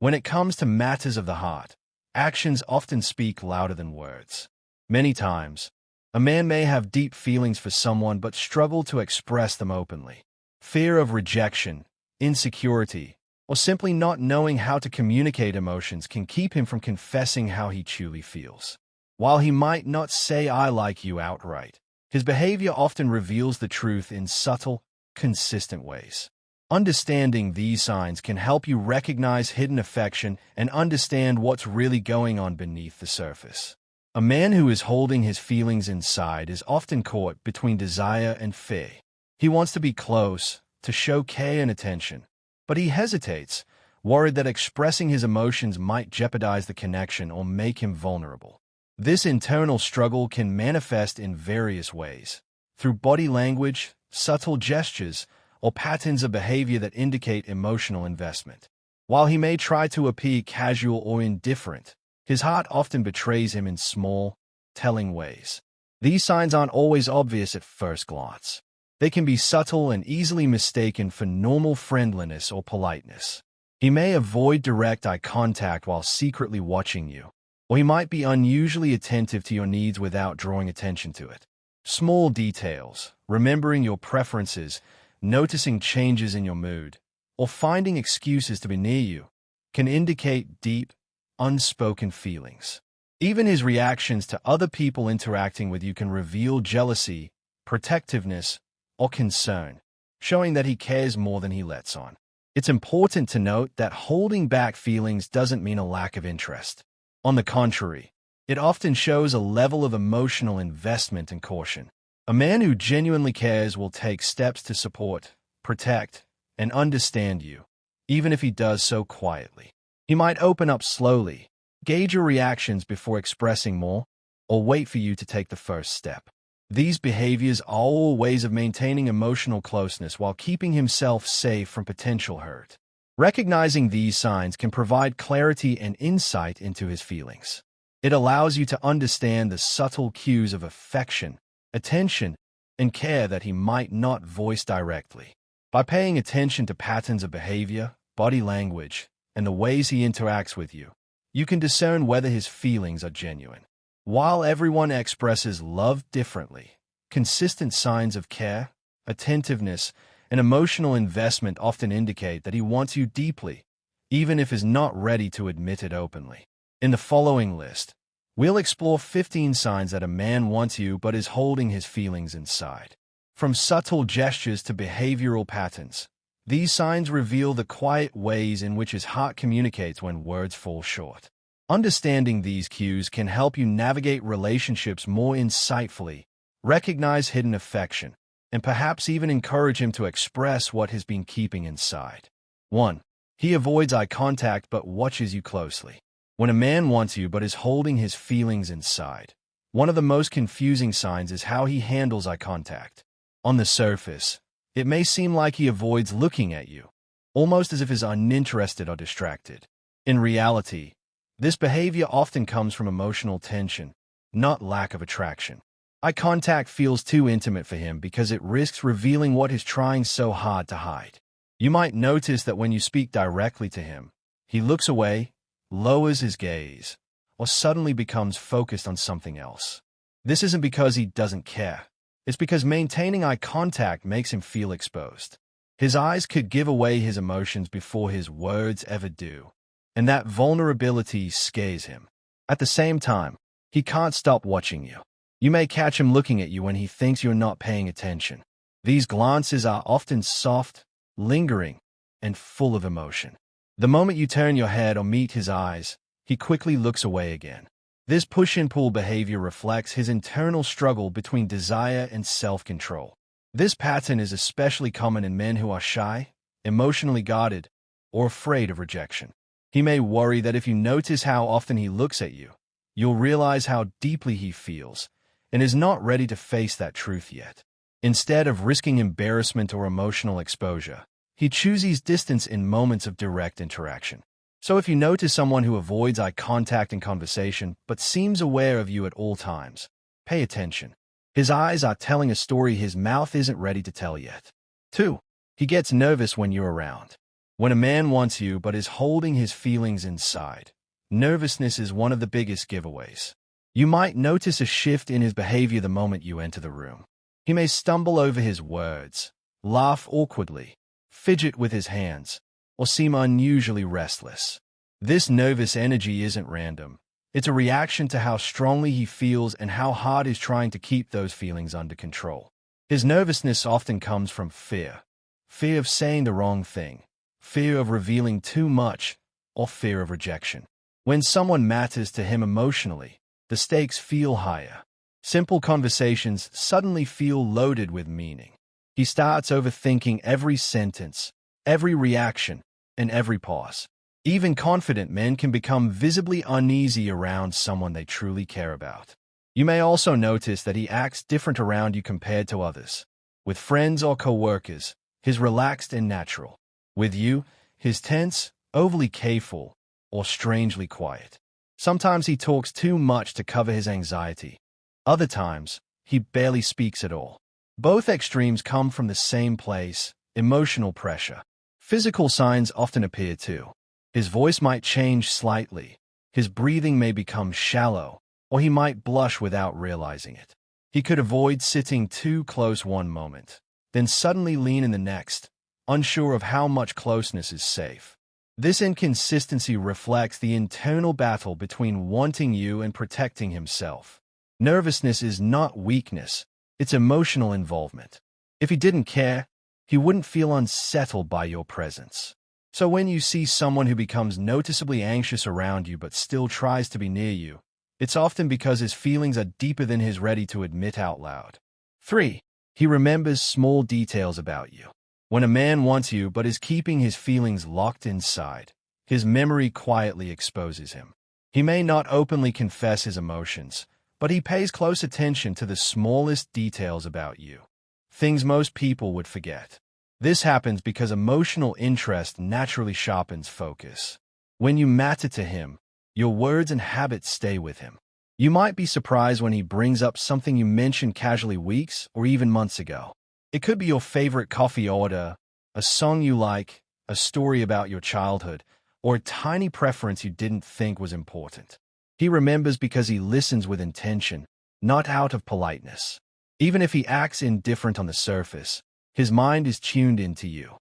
When it comes to matters of the heart, actions often speak louder than words. Many times, a man may have deep feelings for someone but struggle to express them openly. Fear of rejection, insecurity, or simply not knowing how to communicate emotions can keep him from confessing how he truly feels. While he might not say "I like you" outright, his behavior often reveals the truth in subtle, consistent ways. Understanding these signs can help you recognize hidden affection and understand what's really going on beneath the surface. A man who is holding his feelings inside is often caught between desire and fear. He wants to be close, to show care and attention, but he hesitates, worried that expressing his emotions might jeopardize the connection or make him vulnerable. This internal struggle can manifest in various ways, through body language, subtle gestures, or patterns of behavior that indicate emotional investment. While he may try to appear casual or indifferent, his heart often betrays him in small, telling ways. These signs aren't always obvious at first glance. They can be subtle and easily mistaken for normal friendliness or politeness. He may avoid direct eye contact while secretly watching you, or he might be unusually attentive to your needs without drawing attention to it. Small details, remembering your preferences, noticing changes in your mood, or finding excuses to be near you, can indicate deep, unspoken feelings. Even his reactions to other people interacting with you can reveal jealousy, protectiveness, or concern, showing that he cares more than he lets on. It's important to note that holding back feelings doesn't mean a lack of interest. On the contrary, it often shows a level of emotional investment and caution. A man who genuinely cares will take steps to support, protect, and understand you, even if he does so quietly. He might open up slowly, gauge your reactions before expressing more, or wait for you to take the first step. These behaviors are all ways of maintaining emotional closeness while keeping himself safe from potential hurt. Recognizing these signs can provide clarity and insight into his feelings. It allows you to understand the subtle cues of affection, attention, and care that he might not voice directly. By paying attention to patterns of behavior, body language, and the ways he interacts with you, you can discern whether his feelings are genuine. While everyone expresses love differently, consistent signs of care, attentiveness, and emotional investment often indicate that he wants you deeply, even if he's not ready to admit it openly. In the following list, we'll explore 15 signs that a man wants you but is holding his feelings inside. From subtle gestures to behavioral patterns, these signs reveal the quiet ways in which his heart communicates when words fall short. Understanding these cues can help you navigate relationships more insightfully, recognize hidden affection, and perhaps even encourage him to express what has been keeping inside. 1. He avoids eye contact but watches you closely. When a man wants you but is holding his feelings inside, one of the most confusing signs is how he handles eye contact. On the surface, it may seem like he avoids looking at you, almost as if he's uninterested or distracted. In reality, this behavior often comes from emotional tension, not lack of attraction. Eye contact feels too intimate for him because it risks revealing what he's trying so hard to hide. You might notice that when you speak directly to him, he looks away, lowers his gaze, or suddenly becomes focused on something else. This isn't because he doesn't care. It's because maintaining eye contact makes him feel exposed. His eyes could give away his emotions before his words ever do, and that vulnerability scares him. At the same time, he can't stop watching you. You may catch him looking at you when he thinks you're not paying attention. These glances are often soft, lingering, and full of emotion. The moment you turn your head or meet his eyes, he quickly looks away again. This push-and-pull behavior reflects his internal struggle between desire and self-control. This pattern is especially common in men who are shy, emotionally guarded, or afraid of rejection. He may worry that if you notice how often he looks at you, you'll realize how deeply he feels, and is not ready to face that truth yet. Instead of risking embarrassment or emotional exposure, he chooses distance in moments of direct interaction. So if you notice someone who avoids eye contact in conversation but seems aware of you at all times, pay attention. His eyes are telling a story his mouth isn't ready to tell yet. 2. He gets nervous when you're around. When a man wants you but is holding his feelings inside, nervousness is one of the biggest giveaways. You might notice a shift in his behavior the moment you enter the room. He may stumble over his words, laugh awkwardly, fidget with his hands, or seem unusually restless. This nervous energy isn't random. It's a reaction to how strongly he feels and how hard he's trying to keep those feelings under control. His nervousness often comes from fear. Fear of saying the wrong thing, fear of revealing too much, or fear of rejection. When someone matters to him emotionally, the stakes feel higher. Simple conversations suddenly feel loaded with meaning. He starts overthinking every sentence, every reaction, and every pause. Even confident men can become visibly uneasy around someone they truly care about. You may also notice that he acts different around you compared to others. With friends or co-workers, he's relaxed and natural. With you, he's tense, overly careful, or strangely quiet. Sometimes he talks too much to cover his anxiety. Other times, he barely speaks at all. Both extremes come from the same place, emotional pressure. Physical signs often appear too. His voice might change slightly, his breathing may become shallow, or he might blush without realizing it. He could avoid sitting too close one moment, then suddenly lean in the next, unsure of how much closeness is safe. This inconsistency reflects the internal battle between wanting you and protecting himself. Nervousness is not weakness, it's emotional involvement. If he didn't care, he wouldn't feel unsettled by your presence. So when you see someone who becomes noticeably anxious around you but still tries to be near you, it's often because his feelings are deeper than he's ready to admit out loud. 3. He remembers small details about you. When a man wants you but is keeping his feelings locked inside, his memory quietly exposes him. He may not openly confess his emotions, but he pays close attention to the smallest details about you, things most people would forget. This happens because emotional interest naturally sharpens focus. When you matter to him, your words and habits stay with him. You might be surprised when he brings up something you mentioned casually weeks or even months ago. It could be your favorite coffee order, a song you like, a story about your childhood, or a tiny preference you didn't think was important. He remembers because he listens with intention, not out of politeness. Even if he acts indifferent on the surface, his mind is tuned into you.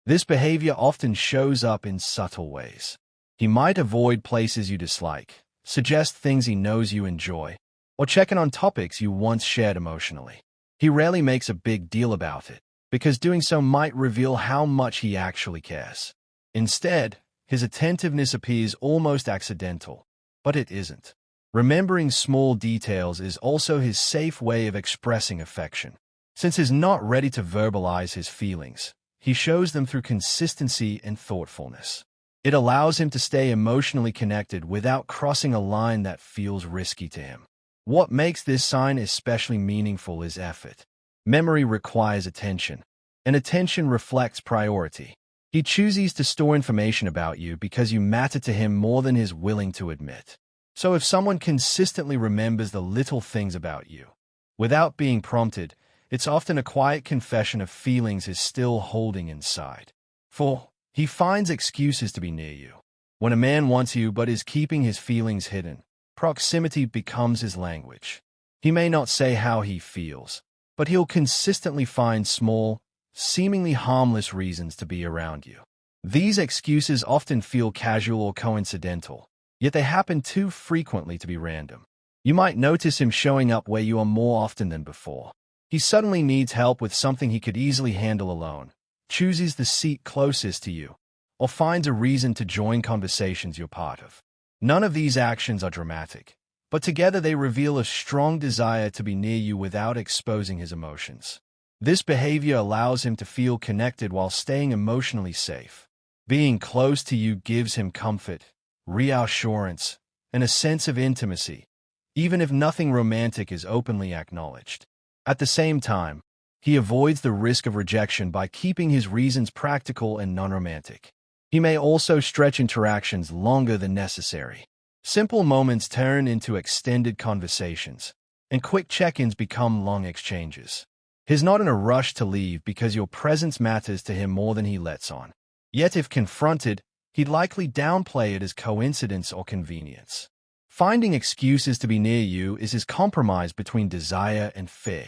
This behavior often shows up in subtle ways. He might avoid places you dislike, suggest things he knows you enjoy, or check in on topics you once shared emotionally. He rarely makes a big deal about it, because doing so might reveal how much he actually cares. Instead, his attentiveness appears almost accidental, but it isn't. Remembering small details is also his safe way of expressing affection. Since he's not ready to verbalize his feelings, he shows them through consistency and thoughtfulness. It allows him to stay emotionally connected without crossing a line that feels risky to him. What makes this sign especially meaningful is effort. Memory requires attention, and attention reflects priority. He chooses to store information about you because you matter to him more than he's willing to admit. So if someone consistently remembers the little things about you, without being prompted, it's often a quiet confession of feelings he's still holding inside. 4. He finds excuses to be near you. When a man wants you but is keeping his feelings hidden, proximity becomes his language. He may not say how he feels, but he'll consistently find small, seemingly harmless reasons to be around you. These excuses often feel casual or coincidental, yet they happen too frequently to be random. You might notice him showing up where you are more often than before. He suddenly needs help with something he could easily handle alone, chooses the seat closest to you, or finds a reason to join conversations you're part of. None of these actions are dramatic, but together they reveal a strong desire to be near you without exposing his emotions. This behavior allows him to feel connected while staying emotionally safe. Being close to you gives him comfort, reassurance, and a sense of intimacy, even if nothing romantic is openly acknowledged. At the same time, he avoids the risk of rejection by keeping his reasons practical and non-romantic. He may also stretch interactions longer than necessary. Simple moments turn into extended conversations, and quick check-ins become long exchanges. He's not in a rush to leave because your presence matters to him more than he lets on. Yet if confronted, he'd likely downplay it as coincidence or convenience. Finding excuses to be near you is his compromise between desire and fear.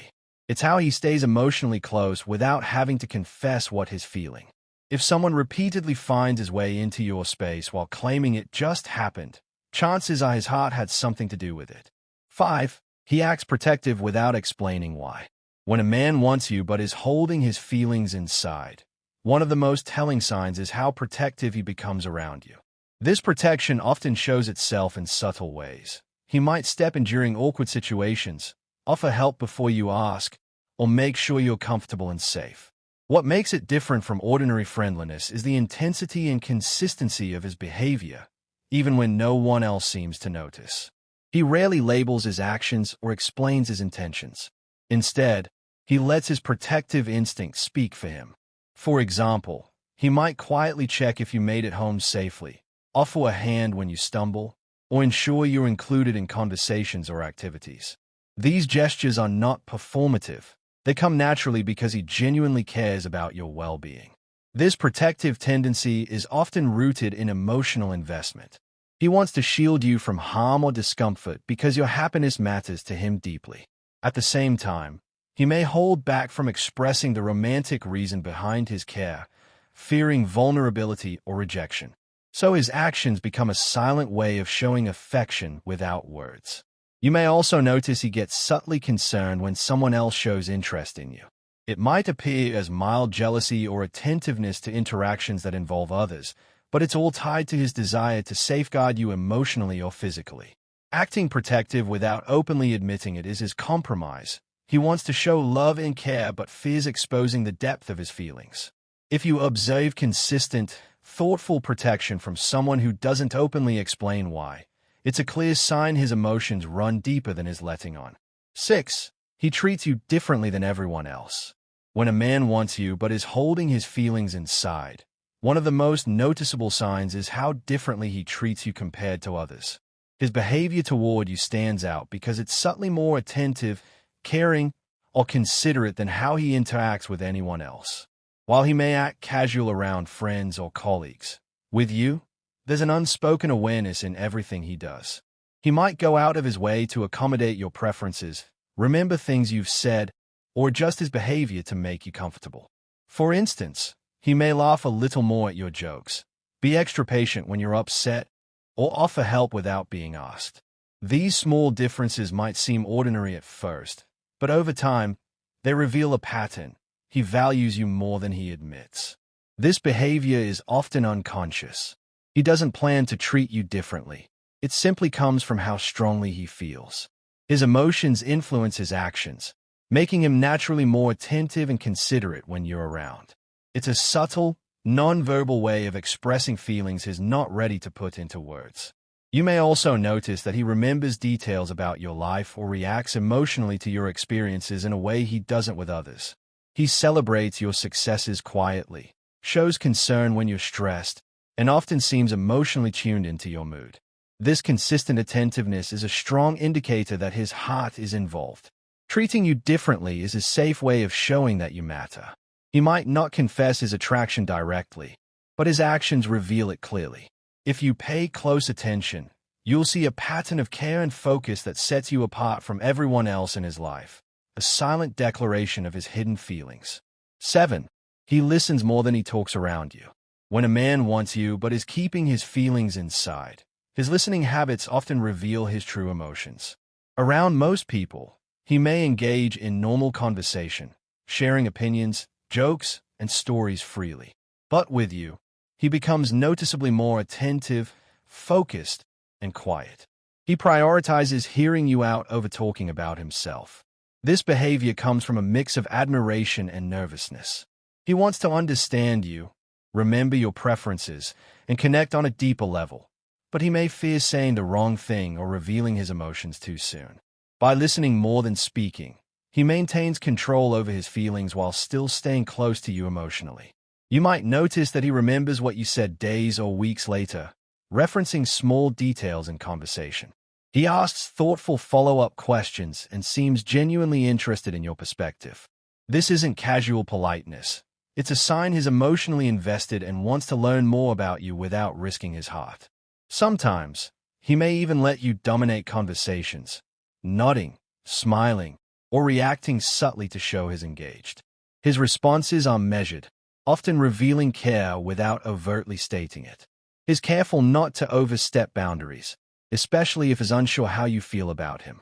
It's how he stays emotionally close without having to confess what he's feeling. If someone repeatedly finds his way into your space while claiming it just happened, chances are his heart had something to do with it. 5. He acts protective without explaining why. When a man wants you but is holding his feelings inside, one of the most telling signs is how protective he becomes around you. This protection often shows itself in subtle ways. He might step in during awkward situations, offer help before you ask, or make sure you're comfortable and safe. What makes it different from ordinary friendliness is the intensity and consistency of his behavior, even when no one else seems to notice. He rarely labels his actions or explains his intentions. Instead, he lets his protective instincts speak for him. For example, he might quietly check if you made it home safely, offer a hand when you stumble, or ensure you're included in conversations or activities. These gestures are not performative. They come naturally because he genuinely cares about your well-being. This protective tendency is often rooted in emotional investment. He wants to shield you from harm or discomfort because your happiness matters to him deeply. At the same time, he may hold back from expressing the romantic reason behind his care, fearing vulnerability or rejection. So his actions become a silent way of showing affection without words. You may also notice he gets subtly concerned when someone else shows interest in you. It might appear as mild jealousy or attentiveness to interactions that involve others, but it's all tied to his desire to safeguard you emotionally or physically. Acting protective without openly admitting it is his compromise. He wants to show love and care but fears exposing the depth of his feelings. If you observe consistent, thoughtful protection from someone who doesn't openly explain why, it's a clear sign his emotions run deeper than his letting on. 6. He treats you differently than everyone else. When a man wants you but is holding his feelings inside, one of the most noticeable signs is how differently he treats you compared to others. His behavior toward you stands out because it's subtly more attentive, caring, or considerate than how he interacts with anyone else. While he may act casual around friends or colleagues, with you, there's an unspoken awareness in everything he does. He might go out of his way to accommodate your preferences, remember things you've said, or adjust his behavior to make you comfortable. For instance, he may laugh a little more at your jokes, be extra patient when you're upset, or offer help without being asked. These small differences might seem ordinary at first, but over time, they reveal a pattern. He values you more than he admits. This behavior is often unconscious. He doesn't plan to treat you differently. It simply comes from how strongly he feels. His emotions influence his actions, making him naturally more attentive and considerate when you're around. It's a subtle, non-verbal way of expressing feelings he's not ready to put into words. You may also notice that he remembers details about your life or reacts emotionally to your experiences in a way he doesn't with others. He celebrates your successes quietly, shows concern when you're stressed, and often seems emotionally tuned into your mood. This consistent attentiveness is a strong indicator that his heart is involved. Treating you differently is a safe way of showing that you matter. He might not confess his attraction directly, but his actions reveal it clearly. If you pay close attention, you'll see a pattern of care and focus that sets you apart from everyone else in his life, a silent declaration of his hidden feelings. 7. He listens more than he talks around you. When a man wants you but is keeping his feelings inside, his listening habits often reveal his true emotions. Around most people, he may engage in normal conversation, sharing opinions, jokes, and stories freely. But with you, he becomes noticeably more attentive, focused, and quiet. He prioritizes hearing you out over talking about himself. This behavior comes from a mix of admiration and nervousness. He wants to understand you, remember your preferences, and connect on a deeper level, but he may fear saying the wrong thing or revealing his emotions too soon. By listening more than speaking, he maintains control over his feelings while still staying close to you emotionally. You might notice that he remembers what you said days or weeks later, referencing small details in conversation. He asks thoughtful follow-up questions and seems genuinely interested in your perspective. This isn't casual politeness. It's a sign he's emotionally invested and wants to learn more about you without risking his heart. Sometimes, he may even let you dominate conversations, nodding, smiling, or reacting subtly to show he's engaged. His responses are measured, often revealing care without overtly stating it. He's careful not to overstep boundaries, especially if he's unsure how you feel about him.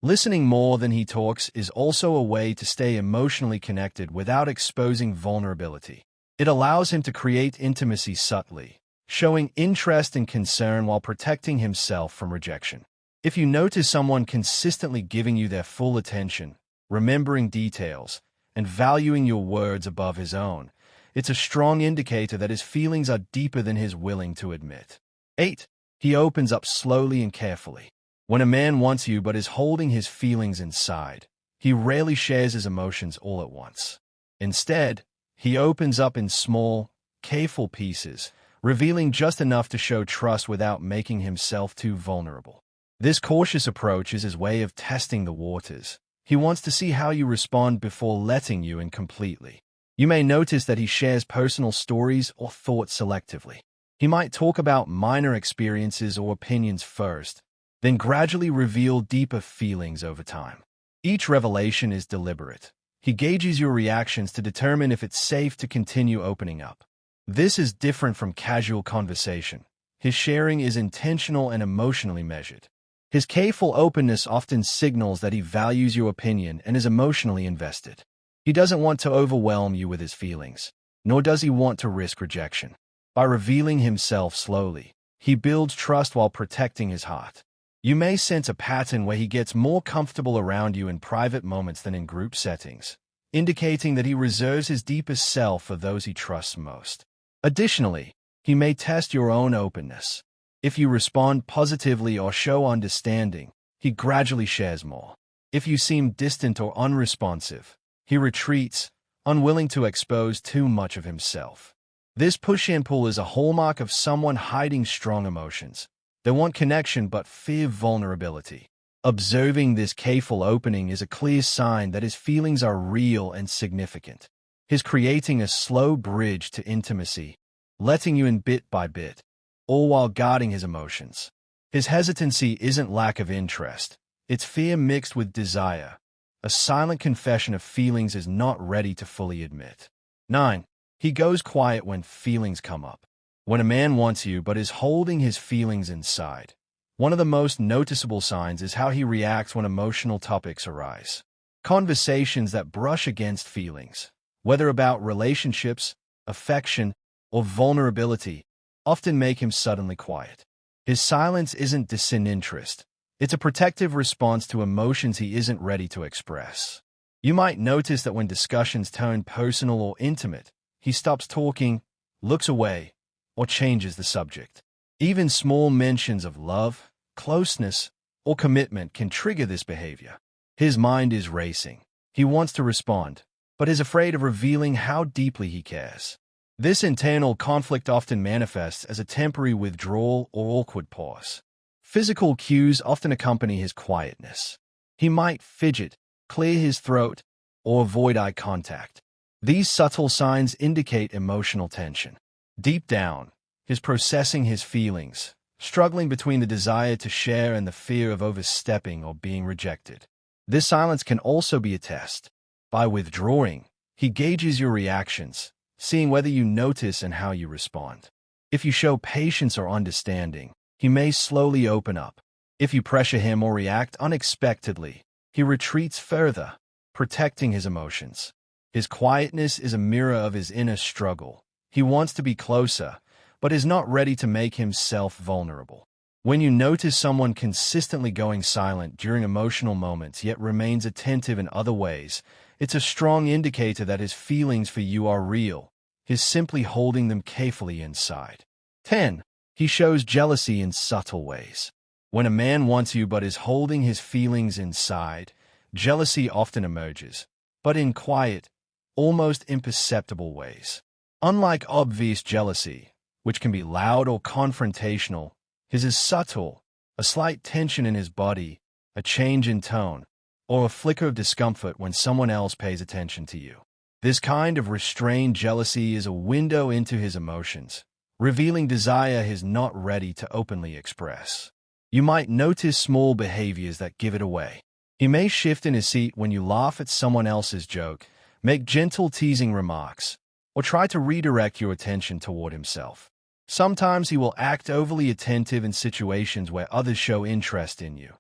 Listening more than he talks is also a way to stay emotionally connected without exposing vulnerability. It allows him to create intimacy subtly, showing interest and concern while protecting himself from rejection. If you notice someone consistently giving you their full attention, remembering details, and valuing your words above his own, it's a strong indicator that his feelings are deeper than he's willing to admit. 8. He opens up slowly and carefully. When a man wants you but is holding his feelings inside, he rarely shares his emotions all at once. Instead, he opens up in small, careful pieces, revealing just enough to show trust without making himself too vulnerable. This cautious approach is his way of testing the waters. He wants to see how you respond before letting you in completely. You may notice that he shares personal stories or thoughts selectively. He might talk about minor experiences or opinions first, then gradually reveal deeper feelings over time. Each revelation is deliberate. He gauges your reactions to determine if it's safe to continue opening up. This is different from casual conversation. His sharing is intentional and emotionally measured. His careful openness often signals that he values your opinion and is emotionally invested. He doesn't want to overwhelm you with his feelings, nor does he want to risk rejection. By revealing himself slowly, he builds trust while protecting his heart. You may sense a pattern where he gets more comfortable around you in private moments than in group settings, indicating that he reserves his deepest self for those he trusts most. Additionally, he may test your own openness. If you respond positively or show understanding, he gradually shares more. If you seem distant or unresponsive, he retreats, unwilling to expose too much of himself. This push and pull is a hallmark of someone hiding strong emotions. They want connection but fear vulnerability. Observing this careful opening is a clear sign that his feelings are real and significant. He's creating a slow bridge to intimacy, letting you in bit by bit, all while guarding his emotions. His hesitancy isn't lack of interest, it's fear mixed with desire, a silent confession of feelings he's not ready to fully admit. 9. He goes quiet when feelings come up. When a man wants you but is holding his feelings inside, one of the most noticeable signs is how he reacts when emotional topics arise. Conversations that brush against feelings, whether about relationships, affection, or vulnerability, often make him suddenly quiet. His silence isn't disinterest. It's a protective response to emotions he isn't ready to express. You might notice that when discussions turn personal or intimate, he stops talking, looks away, or changes the subject. Even small mentions of love, closeness, or commitment can trigger this behavior. His mind is racing. He wants to respond, but is afraid of revealing how deeply he cares. This internal conflict often manifests as a temporary withdrawal or awkward pause. Physical cues often accompany his quietness. He might fidget, clear his throat, or avoid eye contact. These subtle signs indicate emotional tension. Deep down, he's processing his feelings, struggling between the desire to share and the fear of overstepping or being rejected. This silence can also be a test. By withdrawing, he gauges your reactions, seeing whether you notice and how you respond. If you show patience or understanding, he may slowly open up. If you pressure him or react unexpectedly, he retreats further, protecting his emotions. His quietness is a mirror of his inner struggle. He wants to be closer, but is not ready to make himself vulnerable. When you notice someone consistently going silent during emotional moments yet remains attentive in other ways, it's a strong indicator that his feelings for you are real. He's simply holding them carefully inside. 10. He shows jealousy in subtle ways. When a man wants you but is holding his feelings inside, jealousy often emerges, but in quiet, almost imperceptible ways. Unlike obvious jealousy, which can be loud or confrontational, his is subtle, a slight tension in his body, a change in tone, or a flicker of discomfort when someone else pays attention to you. This kind of restrained jealousy is a window into his emotions, revealing desire he's not ready to openly express. You might notice small behaviors that give it away. He may shift in his seat when you laugh at someone else's joke, make gentle teasing remarks, or try to redirect your attention toward himself. Sometimes he will act overly attentive in situations where others show interest in you,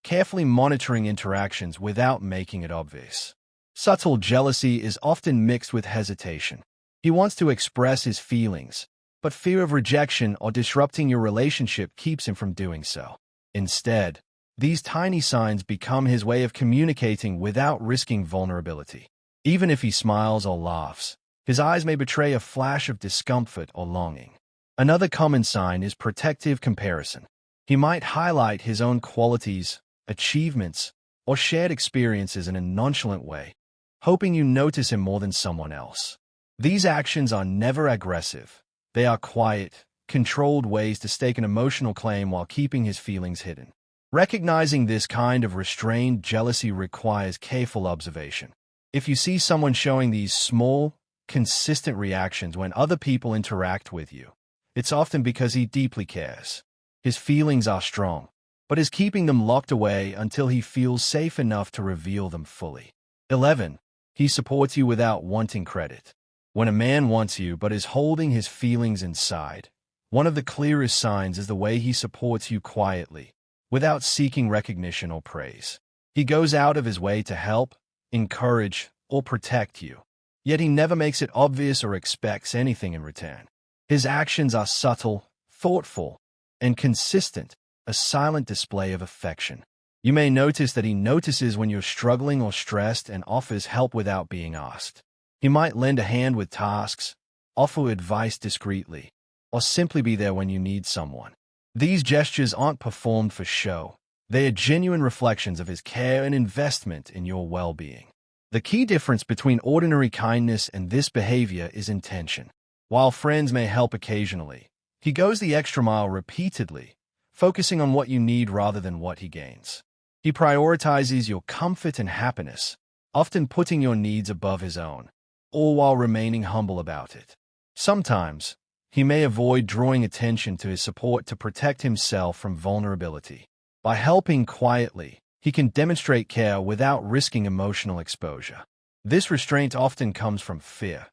carefully monitoring interactions without making it obvious. Subtle jealousy is often mixed with hesitation. He wants to express his feelings, but fear of rejection or disrupting your relationship keeps him from doing so. Instead, these tiny signs become his way of communicating without risking vulnerability. Even if he smiles or laughs, his eyes may betray a flash of discomfort or longing. Another common sign is protective comparison. He might highlight his own qualities, achievements, or shared experiences in a nonchalant way, hoping you notice him more than someone else. These actions are never aggressive. They are quiet, controlled ways to stake an emotional claim while keeping his feelings hidden. Recognizing this kind of restrained jealousy requires careful observation. If you see someone showing these small, consistent reactions when other people interact with you, it's often because he deeply cares. His feelings are strong, but is keeping them locked away until he feels safe enough to reveal them fully. 11. He supports you without wanting credit. When a man wants you but is holding his feelings inside, one of the clearest signs is the way he supports you quietly, without seeking recognition or praise. He goes out of his way to help, encourage, or protect you, yet he never makes it obvious or expects anything in return. His actions are subtle, thoughtful, and consistent, a silent display of affection. You may notice that he notices when you're struggling or stressed and offers help without being asked. He might lend a hand with tasks, offer advice discreetly, or simply be there when you need someone. These gestures aren't performed for show. They are genuine reflections of his care and investment in your well-being. The key difference between ordinary kindness and this behavior is intention. While friends may help occasionally, he goes the extra mile repeatedly, focusing on what you need rather than what he gains. He prioritizes your comfort and happiness, often putting your needs above his own, all while remaining humble about it. Sometimes, he may avoid drawing attention to his support to protect himself from vulnerability. By helping quietly, he can demonstrate care without risking emotional exposure. This restraint often comes from fear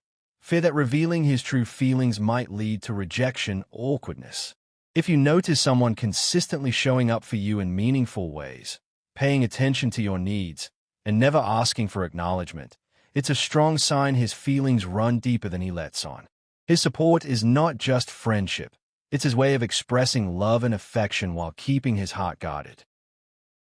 that revealing his true feelings might lead to rejection or awkwardness. If you notice someone consistently showing up for you in meaningful ways, paying attention to your needs, and never asking for acknowledgement, it's a strong sign his feelings run deeper than he lets on. His support is not just friendship. It's his way of expressing love and affection while keeping his heart guarded.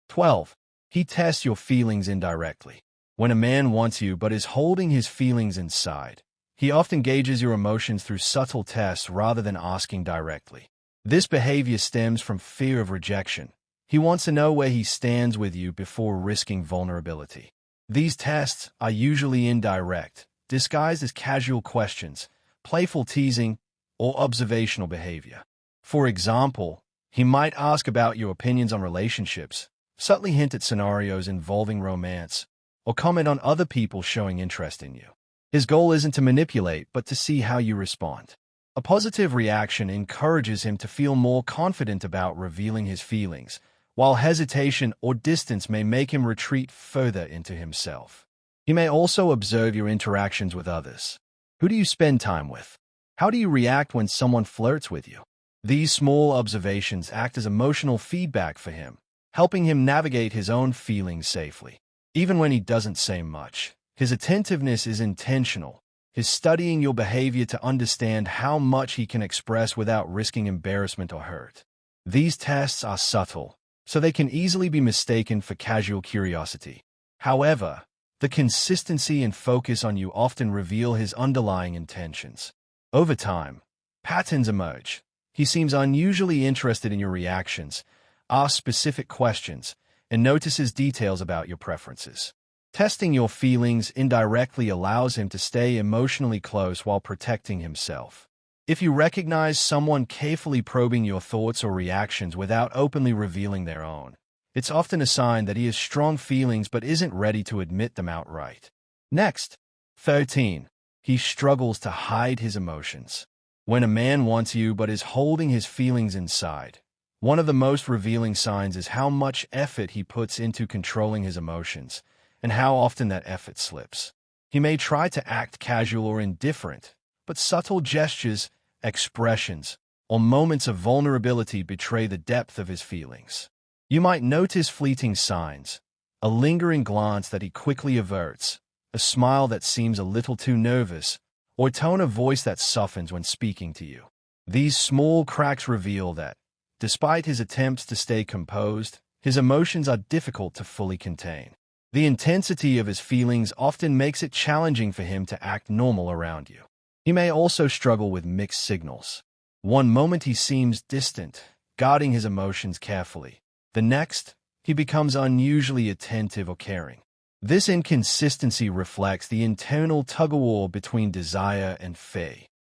12. He tests your feelings indirectly. When a man wants you but is holding his feelings inside, he often gauges your emotions through subtle tests rather than asking directly. This behavior stems from fear of rejection. He wants to know where he stands with you before risking vulnerability. These tests are usually indirect, disguised as casual questions, playful teasing, or observational behavior. For example, he might ask about your opinions on relationships, subtly hint at scenarios involving romance, or comment on other people showing interest in you. His goal isn't to manipulate, but to see how you respond. A positive reaction encourages him to feel more confident about revealing his feelings, while hesitation or distance may make him retreat further into himself. He may also observe your interactions with others. Who do you spend time with? How do you react when someone flirts with you? These small observations act as emotional feedback for him, helping him navigate his own feelings safely. Even when he doesn't say much, his attentiveness is intentional. He's studying your behavior to understand how much he can express without risking embarrassment or hurt. These tests are subtle, so they can easily be mistaken for casual curiosity. However, the consistency and focus on you often reveal his underlying intentions. Over time, patterns emerge. He seems unusually interested in your reactions, asks specific questions, and notices details about your preferences. Testing your feelings indirectly allows him to stay emotionally close while protecting himself. If you recognize someone carefully probing your thoughts or reactions without openly revealing their own, it's often a sign that he has strong feelings but isn't ready to admit them outright. Next, 13. He struggles to hide his emotions. When a man wants you but is holding his feelings inside, one of the most revealing signs is how much effort he puts into controlling his emotions, and how often that effort slips. He may try to act casual or indifferent, but subtle gestures, expressions, or moments of vulnerability betray the depth of his feelings. You might notice fleeting signs, a lingering glance that he quickly averts, a smile that seems a little too nervous, or a tone of voice that softens when speaking to you. These small cracks reveal that, despite his attempts to stay composed, his emotions are difficult to fully contain. The intensity of his feelings often makes it challenging for him to act normal around you. He may also struggle with mixed signals. One moment he seems distant, guarding his emotions carefully. The next, he becomes unusually attentive or caring. This inconsistency reflects the internal tug-of-war between desire and fear.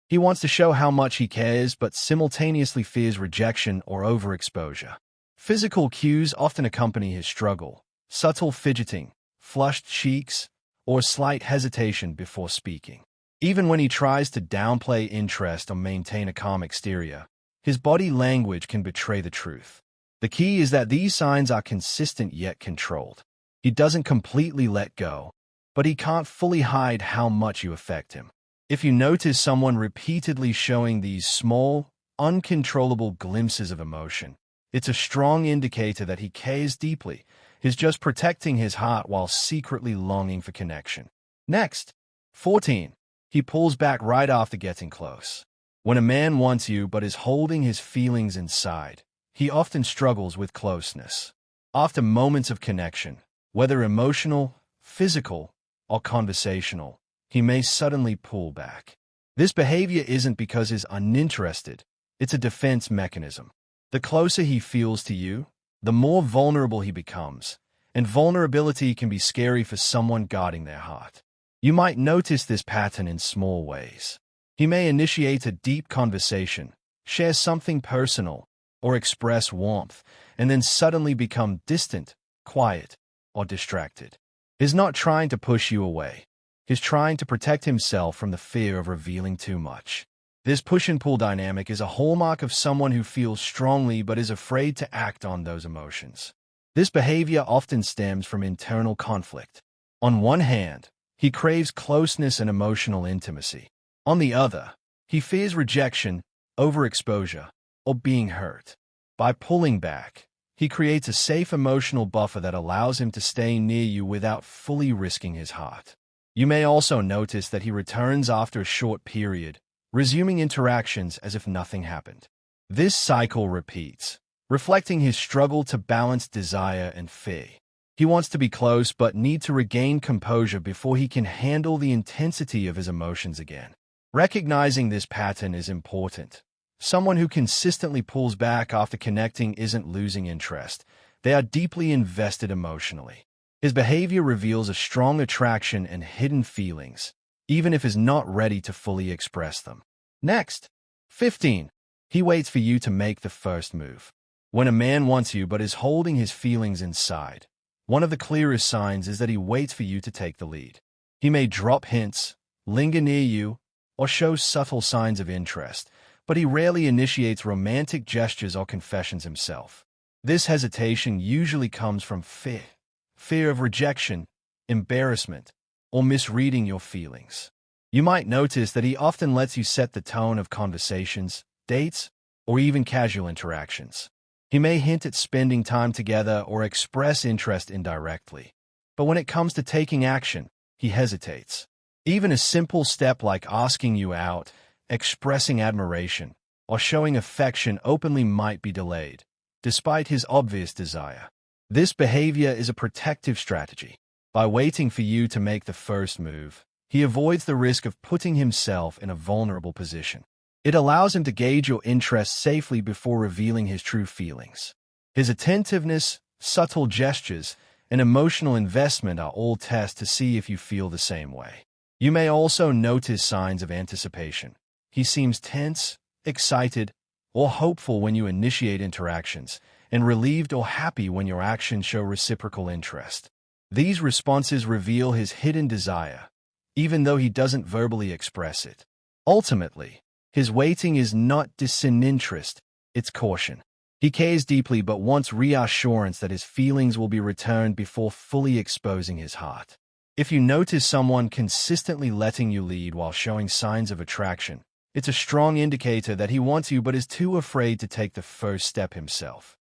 He wants to show how much he cares, but simultaneously fears rejection or overexposure. Physical cues often accompany his struggle: subtle fidgeting, flushed cheeks, or slight hesitation before speaking. Even when he tries to downplay interest or maintain a calm exterior, his body language can betray the truth. The key is that these signs are consistent yet controlled. He doesn't completely let go, but he can't fully hide how much you affect him. If you notice someone repeatedly showing these small, uncontrollable glimpses of emotion, it's a strong indicator that he cares deeply. He's just protecting his heart while secretly longing for connection. Next, 14. He pulls back right after getting close. When a man wants you but is holding his feelings inside, he often struggles with closeness. After moments of connection, whether emotional, physical, or conversational, he may suddenly pull back. This behavior isn't because he's uninterested, it's a defense mechanism. The closer he feels to you, the more vulnerable he becomes, and vulnerability can be scary for someone guarding their heart. You might notice this pattern in small ways. He may initiate a deep conversation, share something personal, or express warmth, and then suddenly become distant, quiet, or distracted. He's not trying to push you away. He's trying to protect himself from the fear of revealing too much. This push-and-pull dynamic is a hallmark of someone who feels strongly but is afraid to act on those emotions. This behavior often stems from internal conflict. On one hand, he craves closeness and emotional intimacy. On the other, he fears rejection, overexposure, or being hurt. By pulling back, he creates a safe emotional buffer that allows him to stay near you without fully risking his heart. You may also notice that he returns after a short period, resuming interactions as if nothing happened. This cycle repeats, reflecting his struggle to balance desire and fear. He wants to be close but needs to regain composure before he can handle the intensity of his emotions again. Recognizing this pattern is important. Someone who consistently pulls back after connecting isn't losing interest. They are deeply invested emotionally. His behavior reveals a strong attraction and hidden feelings, even if he's not ready to fully express them. Next, 15. He waits for you to make the first move. When a man wants you but is holding his feelings inside, one of the clearest signs is that he waits for you to take the lead. He may drop hints, linger near you, or show subtle signs of interest, but he rarely initiates romantic gestures or confessions himself. This hesitation usually comes from fear of rejection, embarrassment, or misreading your feelings. You might notice that he often lets you set the tone of conversations, dates, or even casual interactions. He may hint at spending time together or express interest indirectly. But when it comes to taking action, he hesitates. Even a simple step like asking you out, expressing admiration, or showing affection openly might be delayed, despite his obvious desire. This behavior is a protective strategy. By waiting for you to make the first move, he avoids the risk of putting himself in a vulnerable position. It allows him to gauge your interest safely before revealing his true feelings. His attentiveness, subtle gestures, and emotional investment are all tests to see if you feel the same way. You may also notice signs of anticipation. He seems tense, excited, or hopeful when you initiate interactions, and relieved or happy when your actions show reciprocal interest. These responses reveal his hidden desire, even though he doesn't verbally express it. Ultimately, his waiting is not disinterest, it's caution. He cares deeply but wants reassurance that his feelings will be returned before fully exposing his heart. If you notice someone consistently letting you lead while showing signs of attraction, it's a strong indicator that he wants you but is too afraid to take the first step himself.